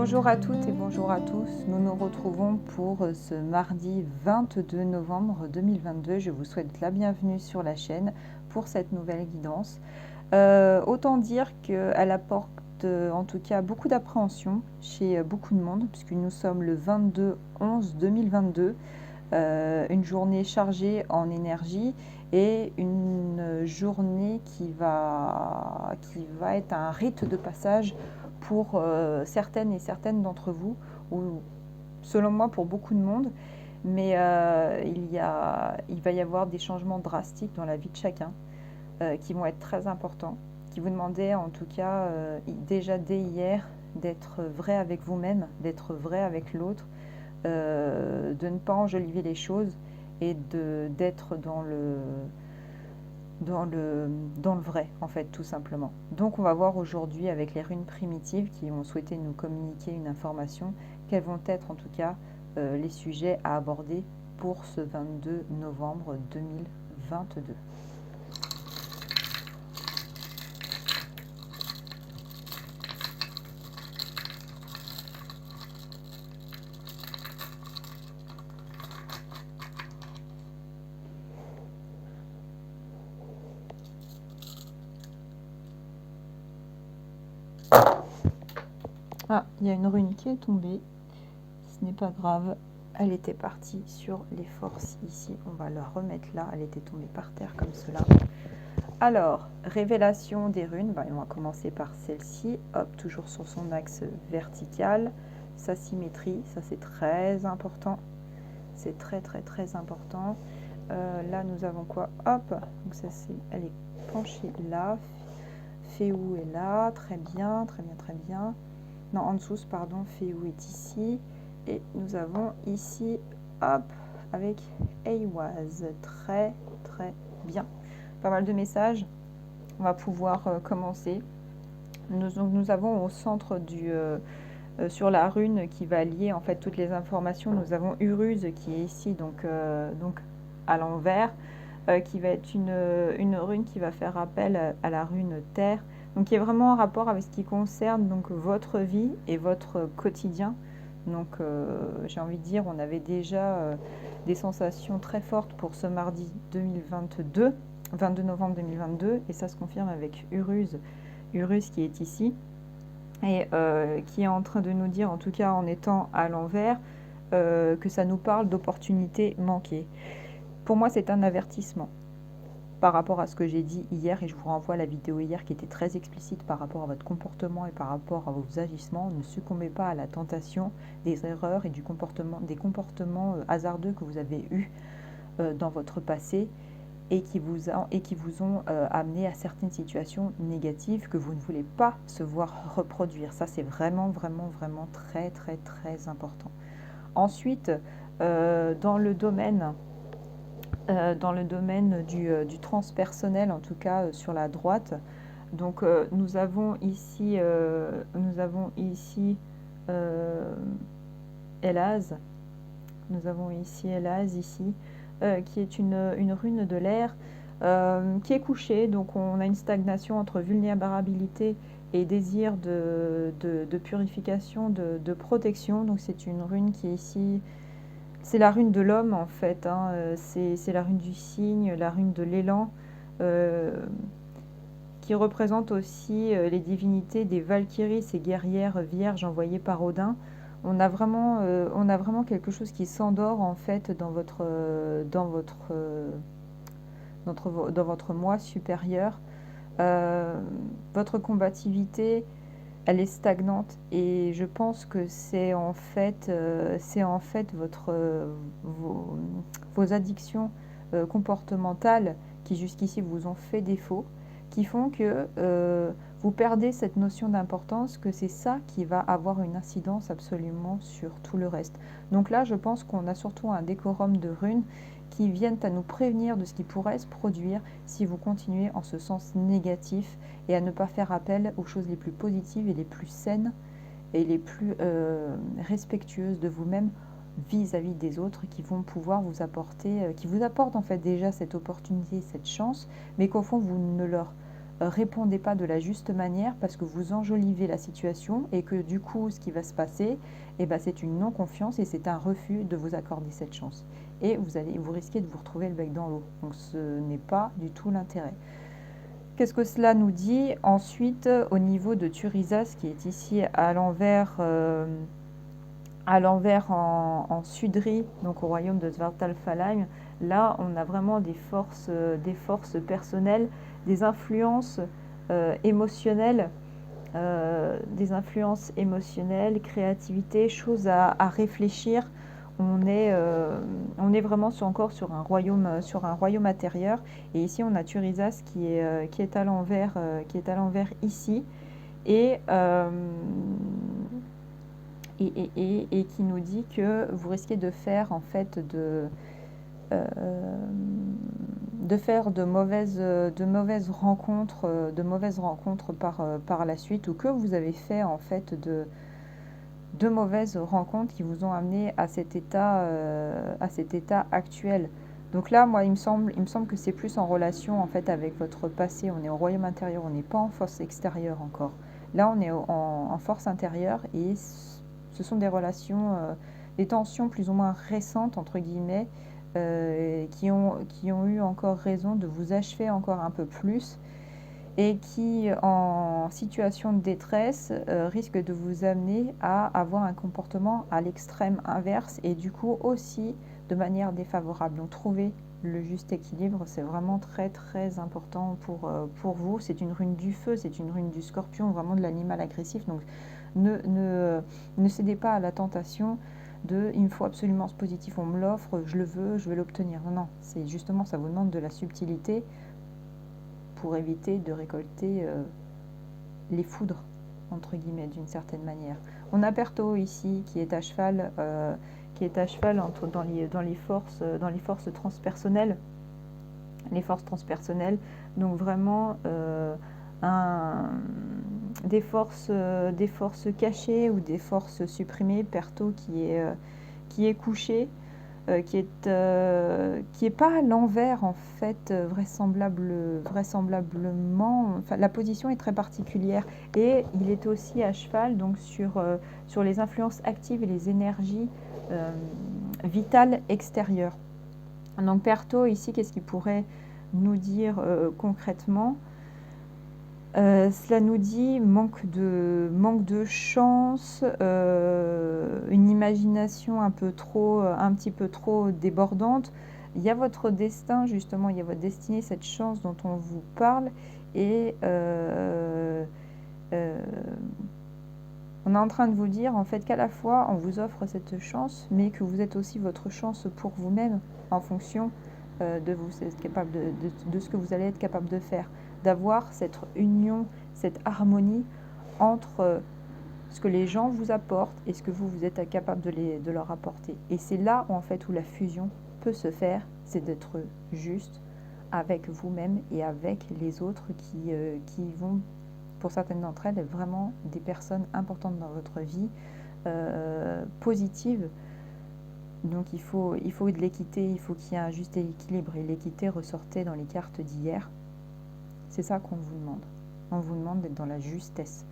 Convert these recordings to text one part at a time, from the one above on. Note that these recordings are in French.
Bonjour à toutes et bonjour à tous. Nous nous retrouvons pour ce mardi 22 novembre 2022. Je vous souhaite la bienvenue sur la chaîne pour cette nouvelle guidance. Autant dire qu'elle apporte en tout cas beaucoup d'appréhension chez beaucoup de monde, puisque nous sommes le 22/11/2022. Une journée chargée en énergie et une journée qui va être un rite de passage pour certaines et certaines d'entre vous, ou selon moi pour beaucoup de monde, mais il va y avoir des changements drastiques dans la vie de chacun qui vont être très importants, qui vous demandaient en tout cas déjà dès hier d'être vrai avec vous-même, d'être vrai avec l'autre, de ne pas enjoliver les choses et d'être dans le vrai, en fait, tout simplement. Donc on va voir aujourd'hui avec les runes primitives qui ont souhaité nous communiquer une information, quels vont être en tout cas les sujets à aborder pour ce 22 novembre 2022. Ah, il y a une rune qui est tombée. Ce n'est pas grave. Elle était partie sur les forces ici. On va la remettre là. Elle était tombée par terre comme cela. Alors, révélation des runes. On va commencer par celle-ci. Hop, toujours sur son axe vertical. Sa symétrie, ça c'est très important. C'est très très très important. Là, nous avons quoi? Hop, donc ça c'est, elle est penchée là. Féou est là. Très bien, très bien, très bien. Non, en dessous, pardon, Féou est ici. Et nous avons ici, hop, avec Eiwaz. Très, très bien. Pas mal de messages. On va pouvoir commencer. Nous avons au centre sur la rune qui va lier en fait toutes les informations, nous avons Uruz qui est ici, donc à l'envers, qui va être une rune qui va faire appel à la rune Terre. Donc, qui est vraiment en rapport avec ce qui concerne donc votre vie et votre quotidien. Donc, j'ai envie de dire, on avait déjà des sensations très fortes pour ce mardi 22 novembre 2022, et ça se confirme avec Uruz qui est ici, et qui est en train de nous dire, en tout cas en étant à l'envers, que ça nous parle d'opportunités manquées. Pour moi, c'est un avertissement par rapport à ce que j'ai dit hier, et je vous renvoie à la vidéo hier qui était très explicite par rapport à votre comportement et par rapport à vos agissements. Ne succombez pas à la tentation des erreurs et des comportements hasardeux que vous avez eus dans votre passé et qui vous ont amené à certaines situations négatives que vous ne voulez pas se voir reproduire. Ça, c'est vraiment, vraiment, vraiment très, très, très important. Ensuite, dans le domaine du transpersonnel, en tout cas sur la droite. Donc nous avons ici Elaz. Nous avons ici Elaz ici, qui est une rune de l'air, qui est couchée. Donc on a une stagnation entre vulnérabilité et désir de purification, de protection. Donc c'est une rune qui est ici. C'est la rune de l'homme en fait, hein. C'est la rune du cygne, la rune de l'élan, qui représente aussi les divinités des Valkyries, ces guerrières vierges envoyées par Odin. On a vraiment quelque chose qui s'endort en fait dans votre moi supérieur. Votre combativité, elle est stagnante, et je pense que c'est en fait vos addictions comportementales qui jusqu'ici vous ont fait défaut, qui font que vous perdez cette notion d'importance, que c'est ça qui va avoir une incidence absolument sur tout le reste. Donc là, je pense qu'on a surtout un décorum de runes qui viennent à nous prévenir de ce qui pourrait se produire si vous continuez en ce sens négatif, et à ne pas faire appel aux choses les plus positives et les plus saines et les plus respectueuses de vous-même vis-à-vis des autres, qui vont pouvoir vous apporter, qui vous apportent en fait déjà cette opportunité, cette chance, mais qu'au fond vous ne leur répondez pas de la juste manière parce que vous enjolivez la situation et que du coup, ce qui va se passer, eh ben, c'est une non-confiance et c'est un refus de vous accorder cette chance. Et vous risquez de vous retrouver le bec dans l'eau. Donc ce n'est pas du tout l'intérêt. Qu'est-ce que cela nous dit ensuite au niveau de Thurisas qui est ici à l'envers en Sudri, donc au royaume de Svartalfheim. Là, on a vraiment des forces personnelles, des influences émotionnelles, créativité, choses à réfléchir. On est vraiment encore sur un royaume intérieur. Et ici, on a Thurisas qui est à l'envers ici. Et, et qui nous dit que vous risquez de faire en fait faire de mauvaises rencontres, par la suite, ou que vous avez fait en fait de mauvaises rencontres qui vous ont amené à cet état actuel. Donc là, moi, il me semble que c'est plus en relation en fait avec votre passé. On est au royaume intérieur, on n'est pas en force extérieure encore. Là, on est en force intérieure et ce sont des relations, des tensions plus ou moins récentes entre guillemets, qui ont eu encore raison de vous achever encore un peu plus et qui, en situation de détresse, risque de vous amener à avoir un comportement à l'extrême inverse et du coup aussi de manière défavorable. Donc trouver le juste équilibre, c'est vraiment très très important pour vous. C'est une rune du feu, c'est une rune du scorpion, vraiment de l'animal agressif. Donc ne cédez pas à la tentation de il me faut absolument ce positif, on me l'offre, je le veux, je vais l'obtenir. Non, non, c'est justement, ça vous demande de la subtilité pour éviter de récolter les foudres, entre guillemets, d'une certaine manière. On a Perto ici qui est à cheval, dans les forces transpersonnelles. Les forces transpersonnelles, donc vraiment des forces cachées ou des forces supprimées. Perto qui est couché, qui est pas à l'envers en fait, vraisemblablement. Enfin, la position est très particulière et il est aussi à cheval donc sur les influences actives et les énergies vitales extérieures. Donc Perto ici, qu'est-ce qu'il pourrait nous dire concrètement? Cela nous dit manque de chance, une imagination un petit peu trop débordante. Il y a votre destin justement, il y a votre destinée, cette chance dont on vous parle et on est en train de vous dire en fait qu'à la fois on vous offre cette chance mais que vous êtes aussi votre chance pour vous-même en fonction de ce que vous allez être capable de faire, d'avoir cette union, cette harmonie entre ce que les gens vous apportent et ce que vous êtes capable de leur apporter. Et c'est là où, en fait, où la fusion peut se faire, c'est d'être juste avec vous-même et avec les autres qui vont, pour certaines d'entre elles, être vraiment des personnes importantes dans votre vie, positives. Donc il faut de l'équité, il faut qu'il y ait un juste équilibre. Et l'équité ressortait dans les cartes d'hier. C'est ça qu'on vous demande. On vous demande d'être dans la justesse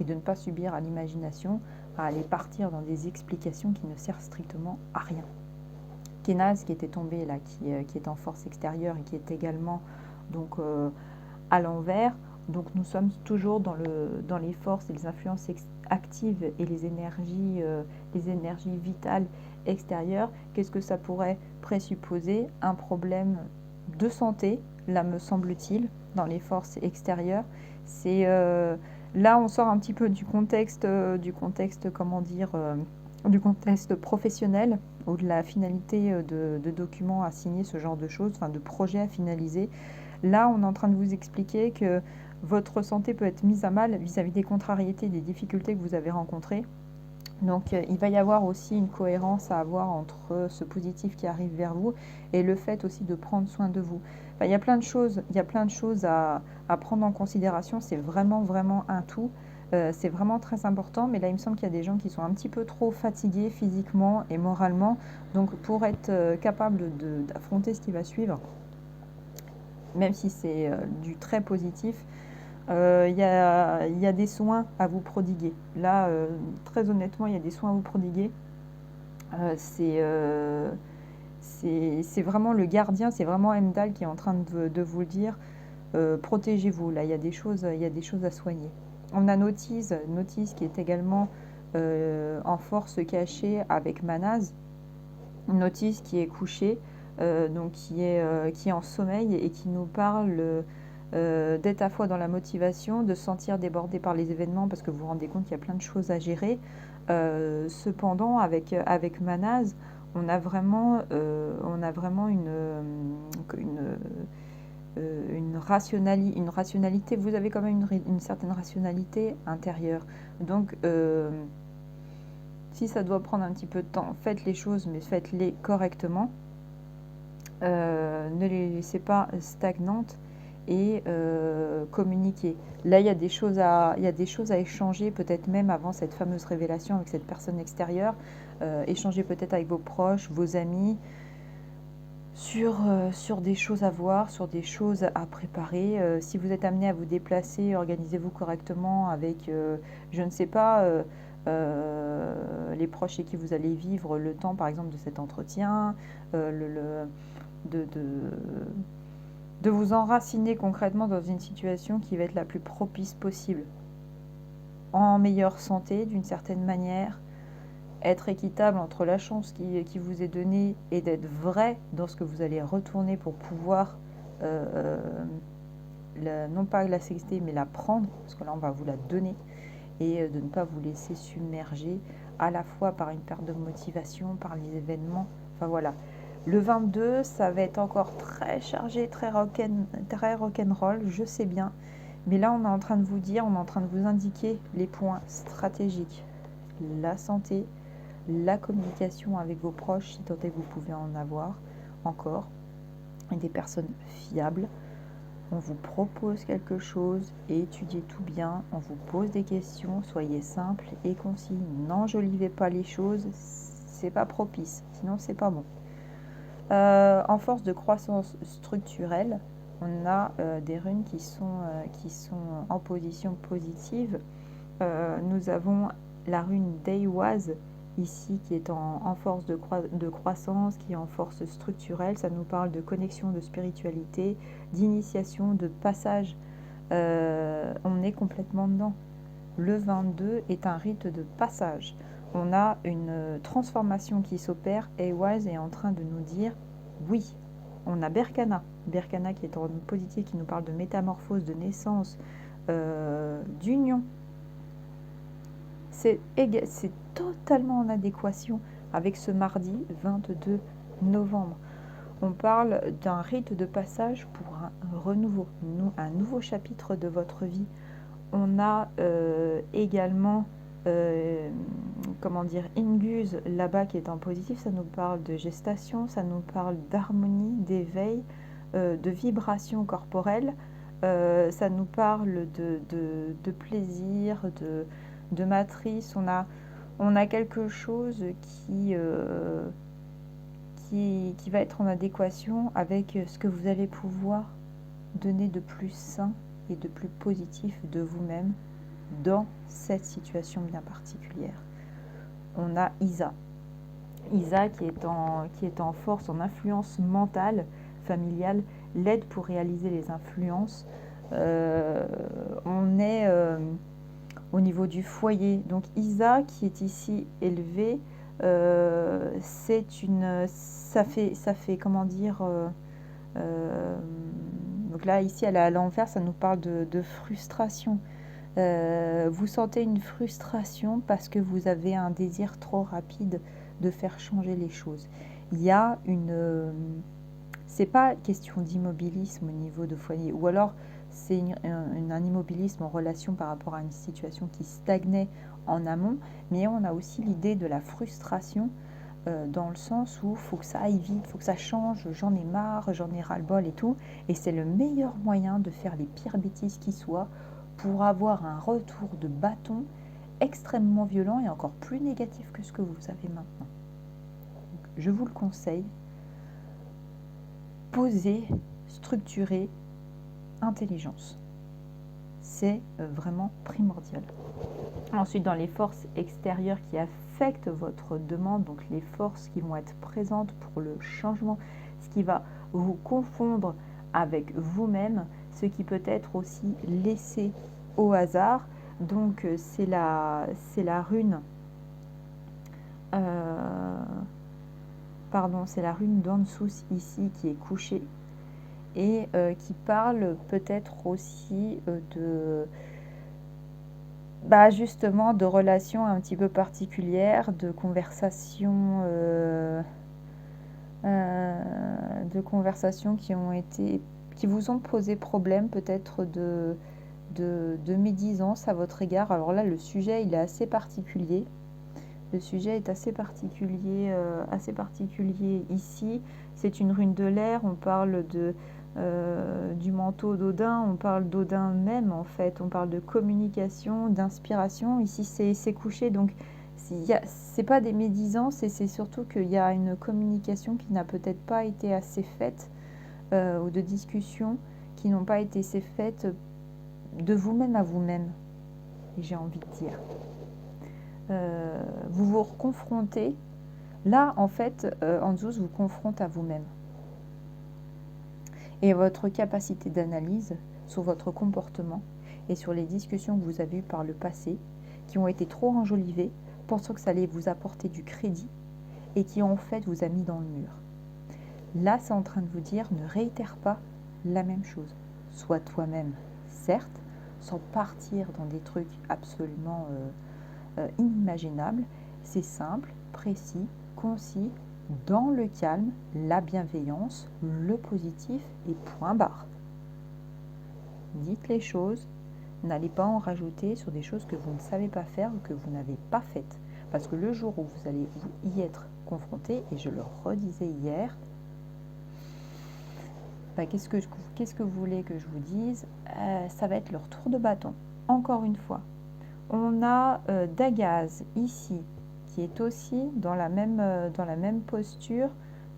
et de ne pas subir à l'imagination, à aller partir dans des explications qui ne servent strictement à rien. Kenaz qui était tombé là, qui est en force extérieure et qui est également donc à l'envers. Donc nous sommes toujours dans les forces et les influences actives et les énergies vitales extérieures. Qu'est-ce que ça pourrait présupposer? Un problème de santé, là me semble-t-il, dans les forces extérieures. C'est là on sort un petit peu du contexte du contexte professionnel ou de la finalité de documents à signer, ce genre de choses, enfin de projets à finaliser. Là, on est en train de vous expliquer que votre santé peut être mise à mal vis-à-vis des contrariétés, des difficultés que vous avez rencontrées. Donc, il va y avoir aussi une cohérence à avoir entre ce positif qui arrive vers vous et le fait aussi de prendre soin de vous. Enfin, il y a plein de choses à prendre en considération. C'est vraiment, vraiment un tout. C'est vraiment très important. Mais là, il me semble qu'il y a des gens qui sont un petit peu trop fatigués physiquement et moralement. Donc, pour être capable d'affronter ce qui va suivre, même si c'est du très positif, Il y a des soins à vous prodiguer. Là, très honnêtement, il y a des soins à vous prodiguer. Euh, c'est euh, c'est vraiment le gardien, c'est vraiment Emdal qui est en train de vous le dire. Protégez-vous. Là, il y a des choses à soigner. On a Notice qui est également en force cachée avec Manaz. Notice qui est couché, donc qui est en sommeil et qui nous parle d'être à la fois dans la motivation, de se sentir débordé par les événements parce que vous vous rendez compte qu'il y a plein de choses à gérer. Cependant, avec Manaz, on a vraiment une rationalité. Vous avez quand même une certaine rationalité intérieure. Donc, si ça doit prendre un petit peu de temps, faites les choses, mais faites-les correctement. Ne les laissez pas stagnantes et communiquez. Là, il y a des choses à échanger, peut-être même avant cette fameuse révélation avec cette personne extérieure. Échangez peut-être avec vos proches, vos amis, sur des choses à voir, sur des choses à préparer. Si vous êtes amené à vous déplacer, organisez-vous correctement avec, je ne sais pas, les proches chez qui vous allez vivre le temps, par exemple, de cet entretien, de, de, de vous enraciner concrètement dans une situation qui va être la plus propice possible. En meilleure santé, d'une certaine manière, être équitable entre la chance qui vous est donnée et d'être vrai dans ce que vous allez retourner pour pouvoir, non pas l'accepter, mais la prendre, parce que là on va vous la donner, et de ne pas vous laisser submerger à la fois par une perte de motivation, par les événements. Enfin voilà. Le 22, ça va être encore très chargé, très rock'n'roll, je sais bien. Mais là, on est en train de vous dire, on est en train de vous indiquer les points stratégiques. La santé, la communication avec vos proches, si tant est que vous pouvez en avoir encore, et des personnes fiables. On vous propose quelque chose, étudiez tout bien, on vous pose des questions, soyez simple et concis. N'enjolivez pas les choses, c'est pas propice, sinon c'est pas bon. En force de croissance structurelle, on a des runes qui sont en position positive. Nous avons la rune Deiwaz ici qui est en force de croissance, qui est en force structurelle. Ça nous parle de connexion, de spiritualité, d'initiation, de passage. On est complètement dedans. Le 22 est un rite de passage. On a une transformation qui s'opère. Deiwaz est en train de nous dire oui. On a Berkana qui est en positif, qui nous parle de métamorphose, de naissance, d'union. C'est totalement en adéquation avec ce mardi 22 novembre. On parle d'un rite de passage pour un renouveau, un nouveau chapitre de votre vie. On a également, Inguse là-bas qui est en positif. Ça nous parle de gestation, ça nous parle d'harmonie, d'éveil, de vibration corporelle. Ça nous parle de plaisir, de matrice. On a quelque chose qui va être en adéquation avec ce que vous allez pouvoir donner de plus sain et de plus positif de vous-même dans cette situation bien particulière. On a Isa qui est en force, en influence mentale, familiale, l'aide pour réaliser les influences. On est au niveau du foyer. Donc Isa qui est ici élevée, ça fait comment dire, donc là ici elle est à l'envers, ça nous parle de frustration. Vous sentez une frustration parce que vous avez un désir trop rapide de faire changer les choses. Il y a c'est pas question d'immobilisme au niveau de foyer, ou alors c'est un immobilisme en relation par rapport à une situation qui stagnait en amont, mais on a aussi l'idée de la frustration dans le sens où il faut que ça aille vite, il faut que ça change, j'en ai marre, j'en ai ras-le-bol et tout, et c'est le meilleur moyen de faire les pires bêtises qui soient pour avoir un retour de bâton extrêmement violent et encore plus négatif que ce que vous avez maintenant. Donc, je vous le conseille, posez, structurez, intelligence. c'est vraiment primordial. Ensuite, dans les forces extérieures qui affectent votre demande, donc les forces qui vont être présentes pour le changement, ce qui va vous confondre avec vous-même, ce qui peut être aussi laissé au hasard. Donc c'est la rune c'est la rune d'Ansus ici qui est couchée et qui parle peut-être aussi justement de relations un petit peu particulières, de conversations qui vous ont posé problème, peut-être de médisance à votre égard. Alors là, le sujet, il est assez particulier. Le sujet est assez particulier ici. C'est une rune de l'air. On parle du manteau d'Odin. On parle d'Odin même, en fait. On parle de communication, d'inspiration. Ici, c'est couché. Donc, c'est pas des médisances et c'est surtout qu'il y a une communication qui n'a peut-être pas été assez faite ou de discussions qui n'ont pas été assez faites de vous-même à vous-même, j'ai envie de dire. Vous vous reconfrontez. Là, en fait, Anzus vous confronte à vous-même. Et votre capacité d'analyse sur votre comportement et sur les discussions que vous avez eues par le passé, qui ont été trop enjolivées, pensant que ça allait vous apporter du crédit et qui en fait vous a mis dans le mur. Là, c'est en train de vous dire, ne réitère pas la même chose. Sois toi-même, certes, sans partir dans des trucs absolument inimaginables. C'est simple, précis, concis, dans le calme, la bienveillance, le positif et point barre. Dites les choses, n'allez pas en rajouter sur des choses que vous ne savez pas faire ou que vous n'avez pas faites. Parce que le jour où vous allez y être confronté, et je le redisais hier, qu'est-ce que vous voulez que je vous dise? Ça va être leur tour de bâton. Encore une fois, on a Dagaz ici, qui est aussi dans la même posture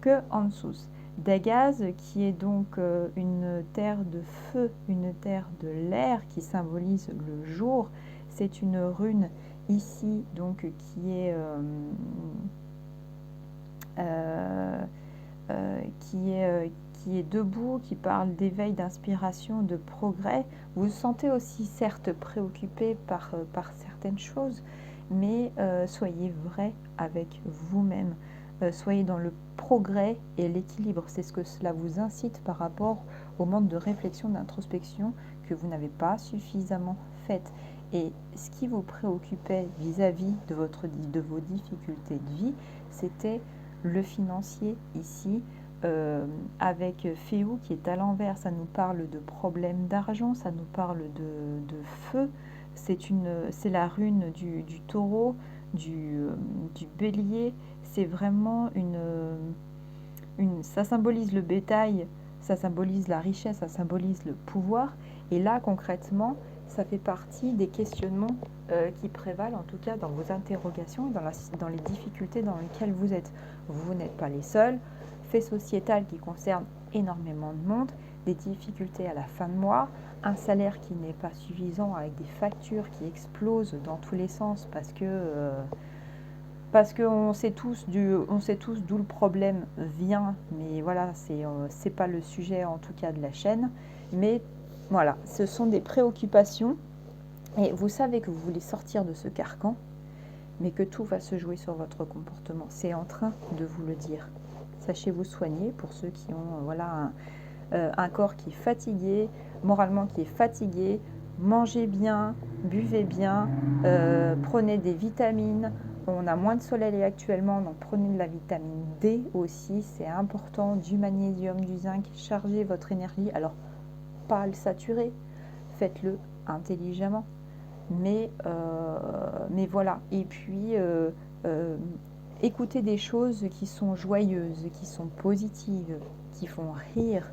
que Ansus. Dagaz, qui est donc une terre de feu, une terre de l'air qui symbolise le jour. C'est une rune ici, donc qui est debout, qui parle d'éveil, d'inspiration, de progrès. Vous vous sentez aussi certes préoccupé par certaines choses, mais soyez vrai avec vous-même. Soyez dans le progrès et l'équilibre. C'est ce que cela vous incite par rapport au manque de réflexion, d'introspection que vous n'avez pas suffisamment fait. Et ce qui vous préoccupait vis-à-vis de vos difficultés de vie, c'était le financier ici, avec Féou qui est à l'envers. Ça nous parle de problèmes d'argent, ça nous parle de feu. C'est la rune du taureau, du bélier. C'est vraiment ça symbolise le bétail, ça symbolise la richesse, ça symbolise le pouvoir. Et là, concrètement, ça fait partie des questionnements qui prévalent, en tout cas dans vos interrogations et dans les difficultés dans lesquelles vous êtes. Vous n'êtes pas les seuls. Fait sociétal qui concerne énormément de monde, des difficultés à la fin de mois, un salaire qui n'est pas suffisant avec des factures qui explosent dans tous les sens parce qu'on sait tous d'où le problème vient, mais voilà, c'est pas le sujet en tout cas de la chaîne. Mais voilà, ce sont des préoccupations et vous savez que vous voulez sortir de ce carcan, mais que tout va se jouer sur votre comportement. C'est en train de vous le dire. Sachez vous soigner pour ceux qui ont un corps qui est fatigué, moralement qui est fatigué. Mangez bien, buvez bien, prenez des vitamines. On a moins de soleil actuellement, donc prenez de la vitamine D aussi, c'est important, du magnésium, du zinc. Chargez votre énergie. Alors, pas le saturer, faites-le intelligemment. Mais voilà. Et puis, écoutez des choses qui sont joyeuses, qui sont positives, qui font rire.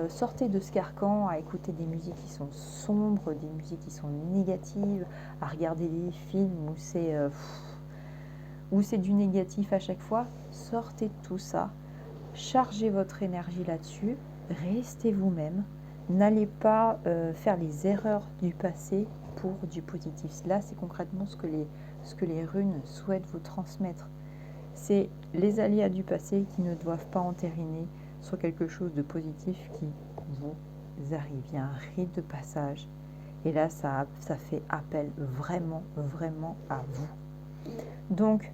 Sortez de ce carcan à écouter des musiques qui sont sombres, des musiques qui sont négatives, à regarder des films où c'est du négatif à chaque fois. Sortez de tout ça, chargez votre énergie là-dessus, restez vous-même, N'allez pas faire les erreurs du passé pour du positif. Là, c'est concrètement ce que les runes souhaitent vous transmettre. C'est les aléas du passé qui ne doivent pas entériner sur quelque chose de positif qui vous arrive. Il y a un rite de passage. Et là, ça fait appel vraiment, vraiment à vous. Donc,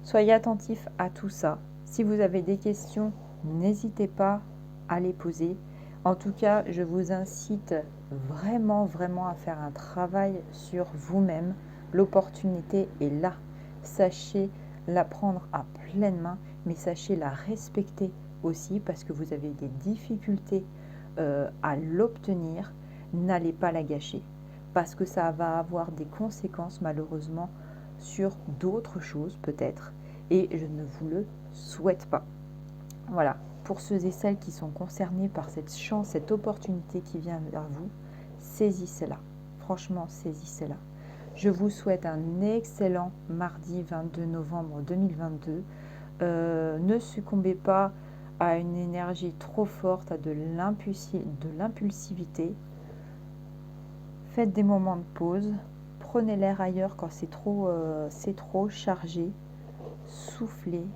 soyez attentifs à tout ça. Si vous avez des questions, n'hésitez pas à les poser. En tout cas, je vous incite vraiment, vraiment à faire un travail sur vous-même. L'opportunité est là. Sachez la prendre à pleine main, mais sachez la respecter aussi parce que vous avez des difficultés à l'obtenir. N'allez pas la gâcher parce que ça va avoir des conséquences malheureusement sur d'autres choses peut-être et je ne vous le souhaite pas. Voilà, pour ceux et celles qui sont concernés par cette chance, cette opportunité qui vient vers vous, saisissez-la. Franchement, saisissez-la. Je vous souhaite un excellent mardi 22 novembre 2022. Ne succombez pas à une énergie trop forte, à de l'impulsivité. Faites des moments de pause. Prenez l'air ailleurs quand c'est trop chargé. Soufflez,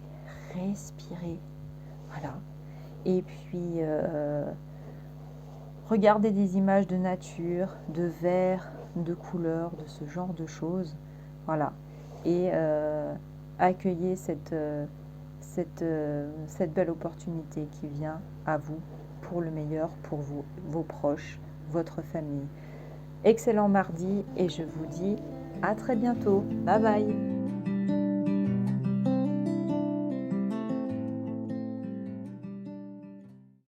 respirez. Voilà. Et puis, regardez des images de nature, de verre, de couleurs, de ce genre de choses. Voilà. Et accueillez cette belle opportunité qui vient à vous pour le meilleur, pour vous, vos proches, votre famille. Excellent mardi et je vous dis à très bientôt. Bye bye.